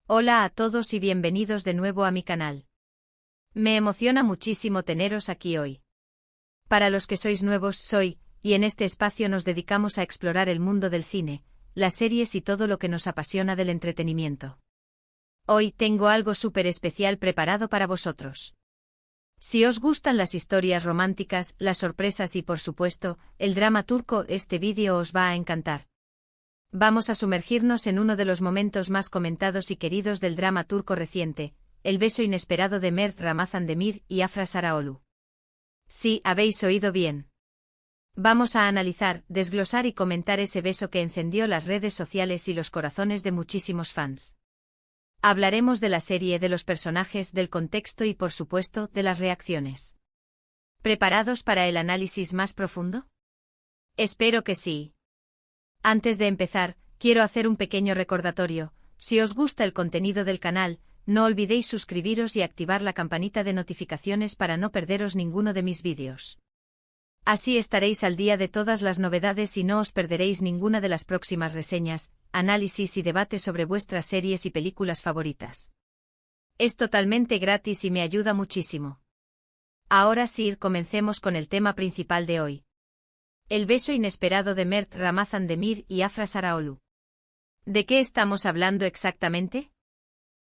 Hola a todos y bienvenidos de nuevo a mi canal. Me emociona muchísimo teneros aquí hoy. Para los que sois nuevos, y en este espacio nos dedicamos a explorar el mundo del cine, las series y todo lo que nos apasiona del entretenimiento. Hoy tengo algo súper especial preparado para vosotros. Si os gustan las historias románticas, las sorpresas y por supuesto, el drama turco, este vídeo os va a encantar. Vamos a sumergirnos en uno de los momentos más comentados y queridos del drama turco reciente, el beso inesperado de Mert Ramazan Demir y Afra Sarıoğlu. Sí, habéis oído bien. Vamos a analizar, desglosar y comentar ese beso que encendió las redes sociales y los corazones de muchísimos fans. Hablaremos de la serie, de los personajes, del contexto y por supuesto, de las reacciones. ¿Preparados para el análisis más profundo? Espero que sí. Antes de empezar, quiero hacer un pequeño recordatorio. Si os gusta el contenido del canal, no olvidéis suscribiros y activar la campanita de notificaciones para no perderos ninguno de mis vídeos. Así estaréis al día de todas las novedades y no os perderéis ninguna de las próximas reseñas, análisis y debates sobre vuestras series y películas favoritas. Es totalmente gratis y me ayuda muchísimo. Ahora sí, comencemos con el tema principal de hoy. El beso inesperado de Mert Ramazan Demir y Afra Sarıoğlu. ¿De qué estamos hablando exactamente?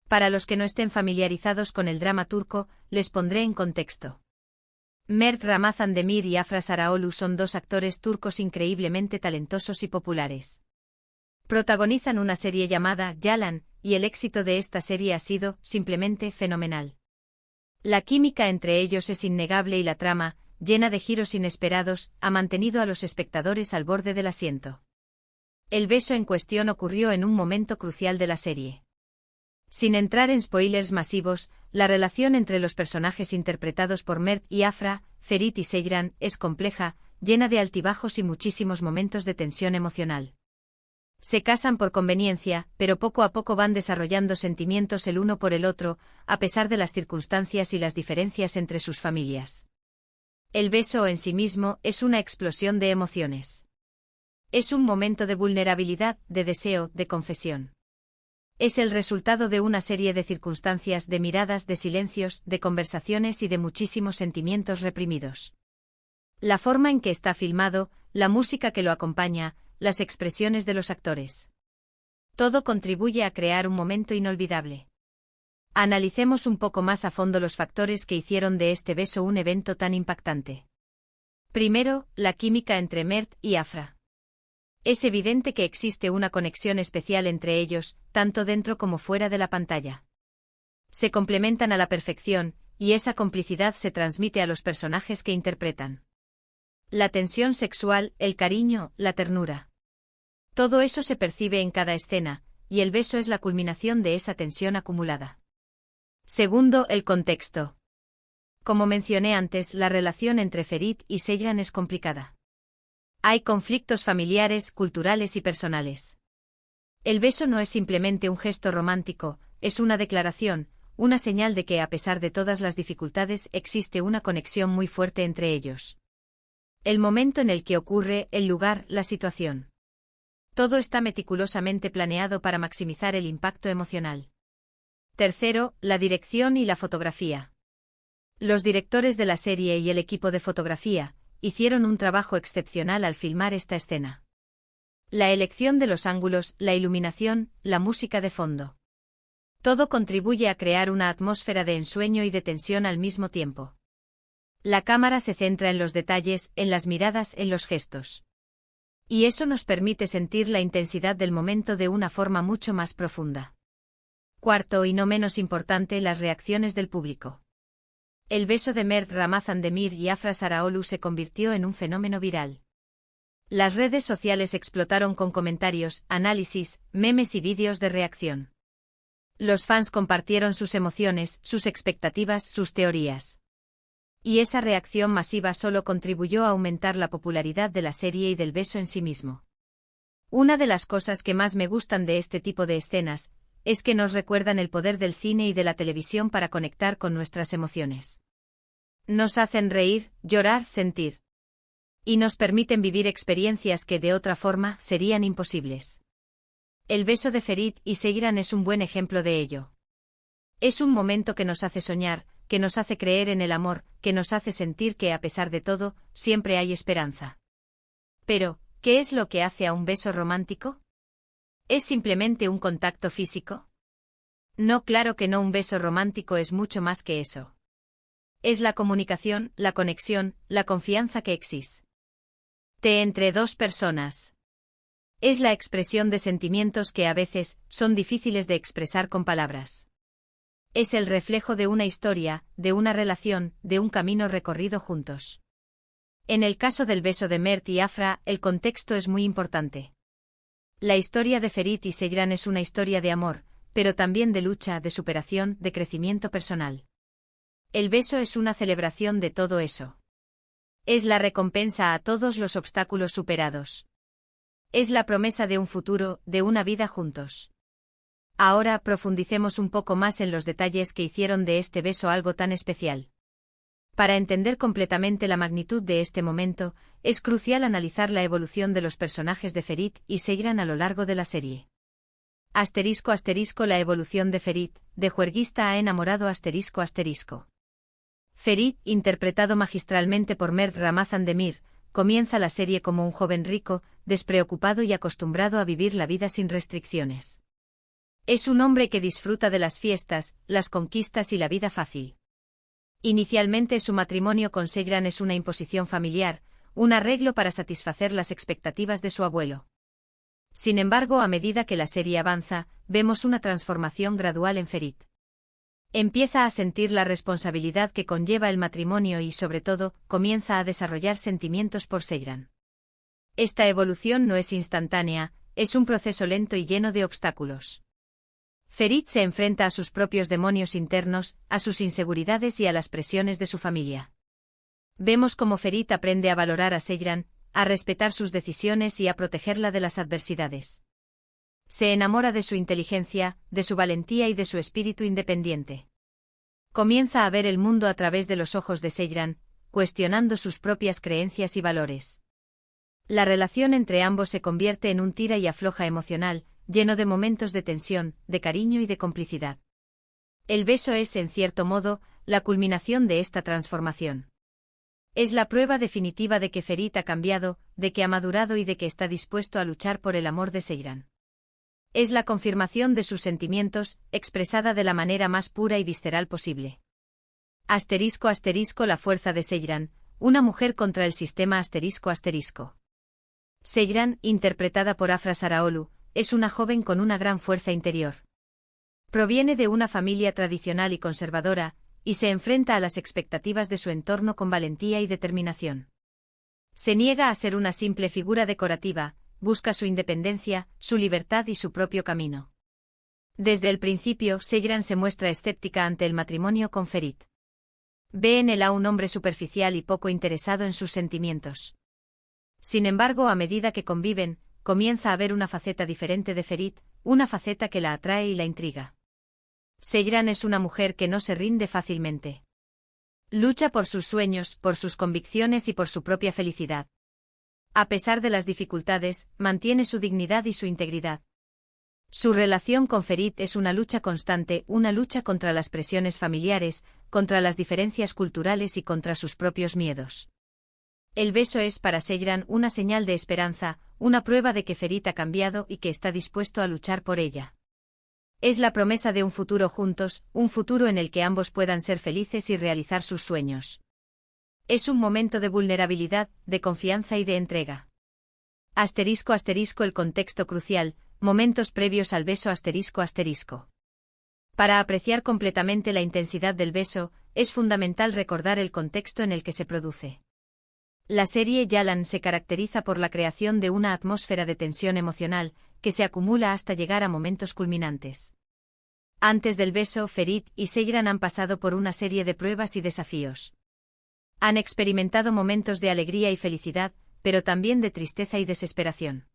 Para los que no estén familiarizados con el drama turco, les pondré en contexto. Mert Ramazan Demir y Afra Sarıoğlu son dos actores turcos increíblemente talentosos y populares. Protagonizan una serie llamada Yalan, y el éxito de esta serie ha sido, simplemente, fenomenal. La química entre ellos es innegable y la trama, llena de giros inesperados, ha mantenido a los espectadores al borde del asiento. El beso en cuestión ocurrió en un momento crucial de la serie. Sin entrar en spoilers masivos, la relación entre los personajes interpretados por Mert y Afra, Ferit y Seyran, es compleja, llena de altibajos y muchísimos momentos de tensión emocional. Se casan por conveniencia, pero poco a poco van desarrollando sentimientos el uno por el otro, a pesar de las circunstancias y las diferencias entre sus familias. El beso en sí mismo es una explosión de emociones. Es un momento de vulnerabilidad, de deseo, de confesión. Es el resultado de una serie de circunstancias, de miradas, de silencios, de conversaciones y de muchísimos sentimientos reprimidos. La forma en que está filmado, la música que lo acompaña, las expresiones de los actores. Todo contribuye a crear un momento inolvidable. Analicemos un poco más a fondo los factores que hicieron de este beso un evento tan impactante. Primero, la química entre Mert y Afra. Es evidente que existe una conexión especial entre ellos, tanto dentro como fuera de la pantalla. Se complementan a la perfección, y esa complicidad se transmite a los personajes que interpretan. La tensión sexual, el cariño, la ternura. Todo eso se percibe en cada escena, y el beso es la culminación de esa tensión acumulada. Segundo, el contexto. Como mencioné antes, la relación entre Ferit y Seyran es complicada. Hay conflictos familiares, culturales y personales. El beso no es simplemente un gesto romántico, es una declaración, una señal de que a pesar de todas las dificultades existe una conexión muy fuerte entre ellos. El momento en el que ocurre, el lugar, la situación. Todo está meticulosamente planeado para maximizar el impacto emocional. Tercero, la dirección y la fotografía. Los directores de la serie y el equipo de fotografía hicieron un trabajo excepcional al filmar esta escena. La elección de los ángulos, la iluminación, la música de fondo. Todo contribuye a crear una atmósfera de ensueño y de tensión al mismo tiempo. La cámara se centra en los detalles, en las miradas, en los gestos. Y eso nos permite sentir la intensidad del momento de una forma mucho más profunda. Cuarto y no menos importante, las reacciones del público. El beso de Mert Ramazan Demir y Afra Sarıoğlu se convirtió en un fenómeno viral. Las redes sociales explotaron con comentarios, análisis, memes y vídeos de reacción. Los fans compartieron sus emociones, sus expectativas, sus teorías. Y esa reacción masiva solo contribuyó a aumentar la popularidad de la serie y del beso en sí mismo. Una de las cosas que más me gustan de este tipo de escenas es que nos recuerdan el poder del cine y de la televisión para conectar con nuestras emociones. Nos hacen reír, llorar, sentir. Y nos permiten vivir experiencias que de otra forma serían imposibles. El beso de Ferit y Seyran es un buen ejemplo de ello. Es un momento que nos hace soñar, que nos hace creer en el amor, que nos hace sentir que a pesar de todo, siempre hay esperanza. Pero, ¿qué es lo que hace a un beso romántico? ¿Es simplemente un contacto físico? No, claro que no, un beso romántico es mucho más que eso. Es la comunicación, la conexión, la confianza que existe entre dos personas. Es la expresión de sentimientos que a veces son difíciles de expresar con palabras. Es el reflejo de una historia, de una relación, de un camino recorrido juntos. En el caso del beso de Mert y Afra, el contexto es muy importante. La historia de Ferit y Seyran es una historia de amor, pero también de lucha, de superación, de crecimiento personal. El beso es una celebración de todo eso. Es la recompensa a todos los obstáculos superados. Es la promesa de un futuro, de una vida juntos. Ahora profundicemos un poco más en los detalles que hicieron de este beso algo tan especial. Para entender completamente la magnitud de este momento, es crucial analizar la evolución de los personajes de Ferit y Seyran a lo largo de la serie. *** La evolución de Ferit, de juerguista a enamorado ***. Ferit, interpretado magistralmente por Mert Ramazan Demir, comienza la serie como un joven rico, despreocupado y acostumbrado a vivir la vida sin restricciones. Es un hombre que disfruta de las fiestas, las conquistas y la vida fácil. Inicialmente su matrimonio con Seyran es una imposición familiar, un arreglo para satisfacer las expectativas de su abuelo. Sin embargo, a medida que la serie avanza, vemos una transformación gradual en Ferit. Empieza a sentir la responsabilidad que conlleva el matrimonio y, sobre todo, comienza a desarrollar sentimientos por Seyran. Esta evolución no es instantánea, es un proceso lento y lleno de obstáculos. Ferit se enfrenta a sus propios demonios internos, a sus inseguridades y a las presiones de su familia. Vemos cómo Ferit aprende a valorar a Seyran, a respetar sus decisiones y a protegerla de las adversidades. Se enamora de su inteligencia, de su valentía y de su espíritu independiente. Comienza a ver el mundo a través de los ojos de Seyran, cuestionando sus propias creencias y valores. La relación entre ambos se convierte en un tira y afloja emocional, lleno de momentos de tensión, de cariño y de complicidad. El beso es, en cierto modo, la culminación de esta transformación. Es la prueba definitiva de que Ferit ha cambiado, de que ha madurado y de que está dispuesto a luchar por el amor de Seyran. Es la confirmación de sus sentimientos, expresada de la manera más pura y visceral posible. *** La fuerza de Seyran, una mujer contra el sistema ***. Seyran, interpretada por Afra Saraolu, es una joven con una gran fuerza interior. Proviene de una familia tradicional y conservadora, y se enfrenta a las expectativas de su entorno con valentía y determinación. Se niega a ser una simple figura decorativa, busca su independencia, su libertad y su propio camino. Desde el principio, Seyran se muestra escéptica ante el matrimonio con Ferit. Ve en él a un hombre superficial y poco interesado en sus sentimientos. Sin embargo, a medida que conviven, comienza a ver una faceta diferente de Ferit, una faceta que la atrae y la intriga. Seyran es una mujer que no se rinde fácilmente. Lucha por sus sueños, por sus convicciones y por su propia felicidad. A pesar de las dificultades, mantiene su dignidad y su integridad. Su relación con Ferit es una lucha constante, una lucha contra las presiones familiares, contra las diferencias culturales y contra sus propios miedos. El beso es para Seyran una señal de esperanza, una prueba de que Ferit ha cambiado y que está dispuesto a luchar por ella. Es la promesa de un futuro juntos, un futuro en el que ambos puedan ser felices y realizar sus sueños. Es un momento de vulnerabilidad, de confianza y de entrega. ***, el contexto crucial, momentos previos al beso ***. Para apreciar completamente la intensidad del beso, es fundamental recordar el contexto en el que se produce. La serie Yalan se caracteriza por la creación de una atmósfera de tensión emocional, que se acumula hasta llegar a momentos culminantes. Antes del beso, Ferit y Seyran han pasado por una serie de pruebas y desafíos. Han experimentado momentos de alegría y felicidad, pero también de tristeza y desesperación.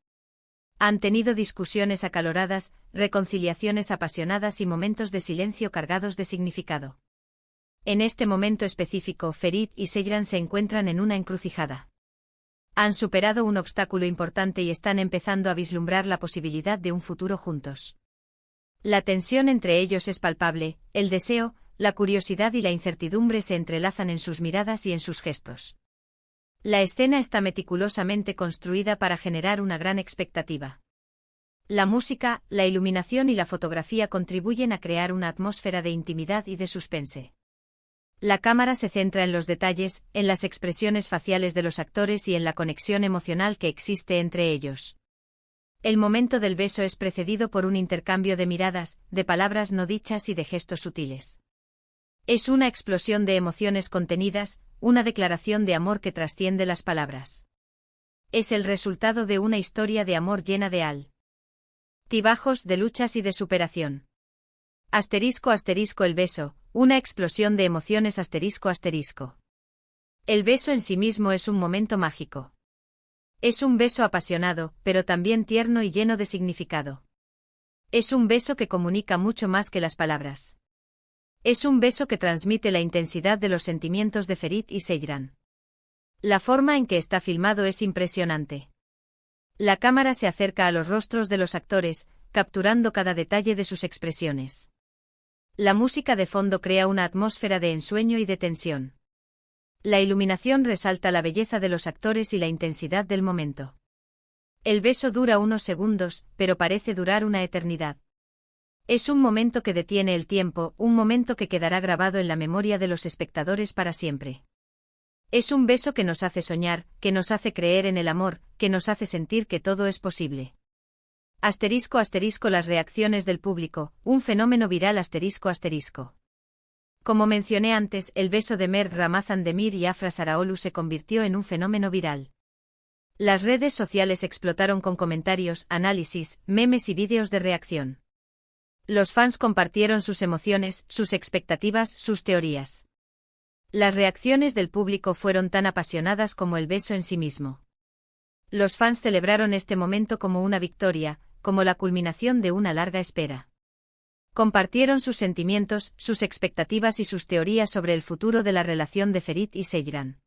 Han tenido discusiones acaloradas, reconciliaciones apasionadas y momentos de silencio cargados de significado. En este momento específico, Ferit y Seyran se encuentran en una encrucijada. Han superado un obstáculo importante y están empezando a vislumbrar la posibilidad de un futuro juntos. La tensión entre ellos es palpable, el deseo, la curiosidad y la incertidumbre se entrelazan en sus miradas y en sus gestos. La escena está meticulosamente construida para generar una gran expectativa. La música, la iluminación y la fotografía contribuyen a crear una atmósfera de intimidad y de suspense. La cámara se centra en los detalles, en las expresiones faciales de los actores y en la conexión emocional que existe entre ellos. El momento del beso es precedido por un intercambio de miradas, de palabras no dichas y de gestos sutiles. Es una explosión de emociones contenidas, una declaración de amor que trasciende las palabras. Es el resultado de una historia de amor llena de altibajos, de luchas y de superación. *** El beso, una explosión de emociones ***. El beso en sí mismo es un momento mágico. Es un beso apasionado, pero también tierno y lleno de significado. Es un beso que comunica mucho más que las palabras. Es un beso que transmite la intensidad de los sentimientos de Ferit y Seyran. La forma en que está filmado es impresionante. La cámara se acerca a los rostros de los actores, capturando cada detalle de sus expresiones. La música de fondo crea una atmósfera de ensueño y de tensión. La iluminación resalta la belleza de los actores y la intensidad del momento. El beso dura unos segundos, pero parece durar una eternidad. Es un momento que detiene el tiempo, un momento que quedará grabado en la memoria de los espectadores para siempre. Es un beso que nos hace soñar, que nos hace creer en el amor, que nos hace sentir que todo es posible. ***. Las reacciones del público, un fenómeno viral ***. Como mencioné antes, el beso de Mert Ramazan Demir y Afra Saraolu se convirtió en un fenómeno viral. Las redes sociales explotaron con comentarios, análisis, memes y vídeos de reacción. Los fans compartieron sus emociones, sus expectativas, sus teorías. Las reacciones del público fueron tan apasionadas como el beso en sí mismo. Los fans celebraron este momento como una victoria, como la culminación de una larga espera. Compartieron sus sentimientos, sus expectativas y sus teorías sobre el futuro de la relación de Ferit y Seyran.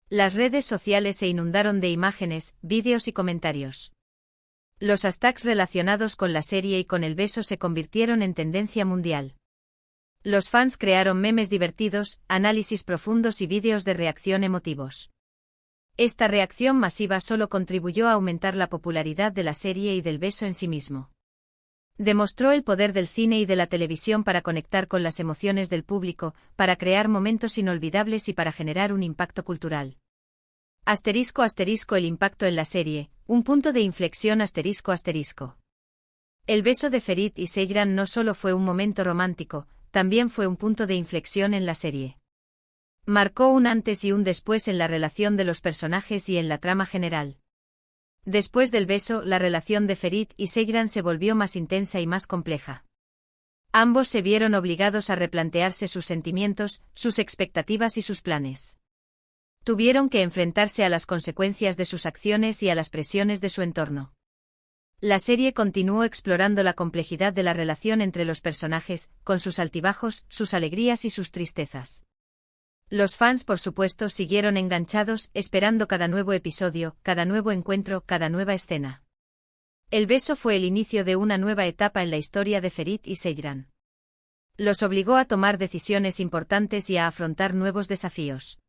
Las redes sociales se inundaron de imágenes, vídeos y comentarios. Los hashtags relacionados con la serie y con el beso se convirtieron en tendencia mundial. Los fans crearon memes divertidos, análisis profundos y vídeos de reacción emotivos. Esta reacción masiva solo contribuyó a aumentar la popularidad de la serie y del beso en sí mismo. Demostró el poder del cine y de la televisión para conectar con las emociones del público, para crear momentos inolvidables y para generar un impacto cultural. ***. El impacto en la serie, un punto de inflexión ***. El beso de Ferit y Seyran no solo fue un momento romántico, también fue un punto de inflexión en la serie. Marcó un antes y un después en la relación de los personajes y en la trama general. Después del beso, la relación de Ferit y Seyran se volvió más intensa y más compleja. Ambos se vieron obligados a replantearse sus sentimientos, sus expectativas y sus planes. Tuvieron que enfrentarse a las consecuencias de sus acciones y a las presiones de su entorno. La serie continuó explorando la complejidad de la relación entre los personajes, con sus altibajos, sus alegrías y sus tristezas. Los fans, por supuesto, siguieron enganchados, esperando cada nuevo episodio, cada nuevo encuentro, cada nueva escena. El beso fue el inicio de una nueva etapa en la historia de Ferit y Seyran. Los obligó a tomar decisiones importantes y a afrontar nuevos desafíos.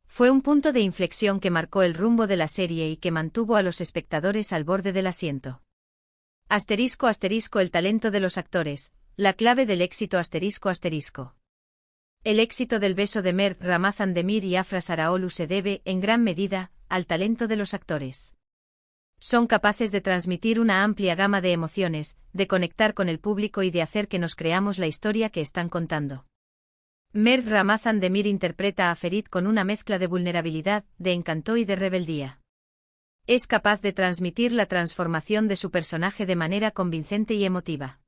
Fue un punto de inflexión que marcó el rumbo de la serie y que mantuvo a los espectadores al borde del asiento. ***. El talento de los actores, la clave del éxito ***. El éxito del beso de Mert Ramazan Demir y Afra Saraolu se debe, en gran medida, al talento de los actores. Son capaces de transmitir una amplia gama de emociones, de conectar con el público y de hacer que nos creamos la historia que están contando. Mert Ramazan Demir interpreta a Ferit con una mezcla de vulnerabilidad, de encanto y de rebeldía. Es capaz de transmitir la transformación de su personaje de manera convincente y emotiva.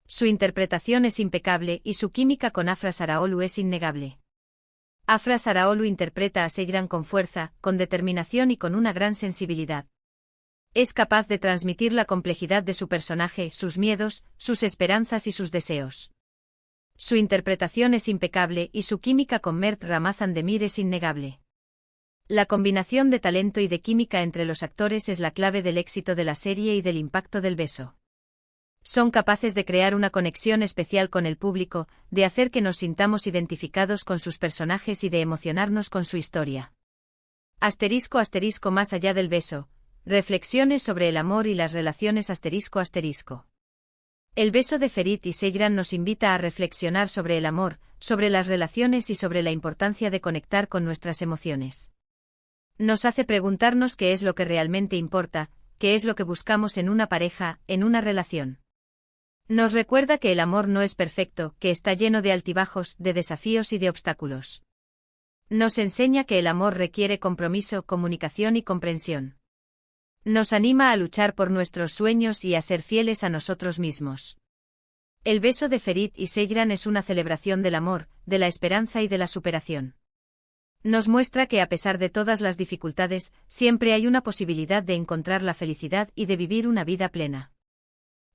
Su interpretación es impecable y su química con Afra Saraolu es innegable. Afra Saraolu interpreta a Seyran con fuerza, con determinación y con una gran sensibilidad. Es capaz de transmitir la complejidad de su personaje, sus miedos, sus esperanzas y sus deseos. Su interpretación es impecable y su química con Mert Ramazan Demir es innegable. La combinación de talento y de química entre los actores es la clave del éxito de la serie y del impacto del beso. Son capaces de crear una conexión especial con el público, de hacer que nos sintamos identificados con sus personajes y de emocionarnos con su historia. Asterisco asterisco más allá del beso. Reflexiones sobre el amor y las relaciones asterisco asterisco. El beso de Ferit y Seyran nos invita a reflexionar sobre el amor, sobre las relaciones y sobre la importancia de conectar con nuestras emociones. Nos hace preguntarnos qué es lo que realmente importa, qué es lo que buscamos en una pareja, en una relación. Nos recuerda que el amor no es perfecto, que está lleno de altibajos, de desafíos y de obstáculos. Nos enseña que el amor requiere compromiso, comunicación y comprensión. Nos anima a luchar por nuestros sueños y a ser fieles a nosotros mismos. El beso de Ferit y Seyran es una celebración del amor, de la esperanza y de la superación. Nos muestra que a pesar de todas las dificultades, siempre hay una posibilidad de encontrar la felicidad y de vivir una vida plena.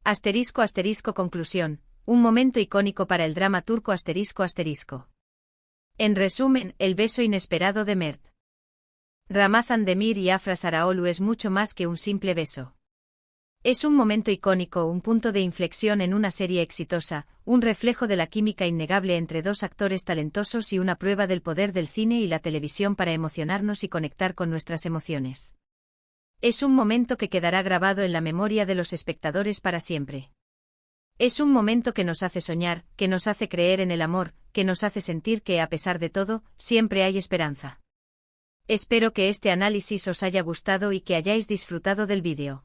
Asterisco asterisco conclusión, un momento icónico para el drama turco asterisco asterisco. En resumen, el beso inesperado de Mert. Ramazan Demir y Afra Saraoglu es mucho más que un simple beso. Es un momento icónico, un punto de inflexión en una serie exitosa, un reflejo de la química innegable entre dos actores talentosos y una prueba del poder del cine y la televisión para emocionarnos y conectar con nuestras emociones. Es un momento que quedará grabado en la memoria de los espectadores para siempre. Es un momento que nos hace soñar, que nos hace creer en el amor, que nos hace sentir que, a pesar de todo, siempre hay esperanza. Espero que este análisis os haya gustado y que hayáis disfrutado del vídeo.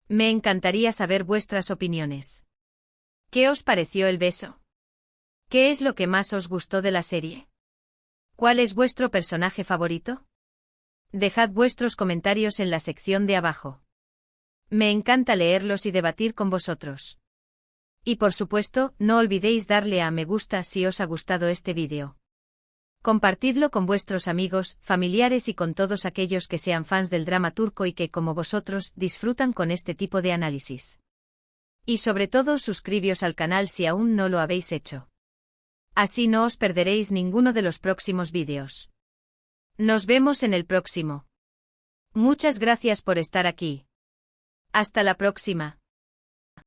Me encantaría saber vuestras opiniones. ¿Qué os pareció el beso? ¿Qué es lo que más os gustó de la serie? ¿Cuál es vuestro personaje favorito? Dejad vuestros comentarios en la sección de abajo. Me encanta leerlos y debatir con vosotros. Y por supuesto, no olvidéis darle a me gusta si os ha gustado este vídeo. Compartidlo con vuestros amigos, familiares y con todos aquellos que sean fans del drama turco y que, como vosotros, disfrutan con este tipo de análisis. Y sobre todo, suscribíos al canal si aún no lo habéis hecho. Así no os perderéis ninguno de los próximos vídeos. Nos vemos en el próximo. Muchas gracias por estar aquí. Hasta la próxima.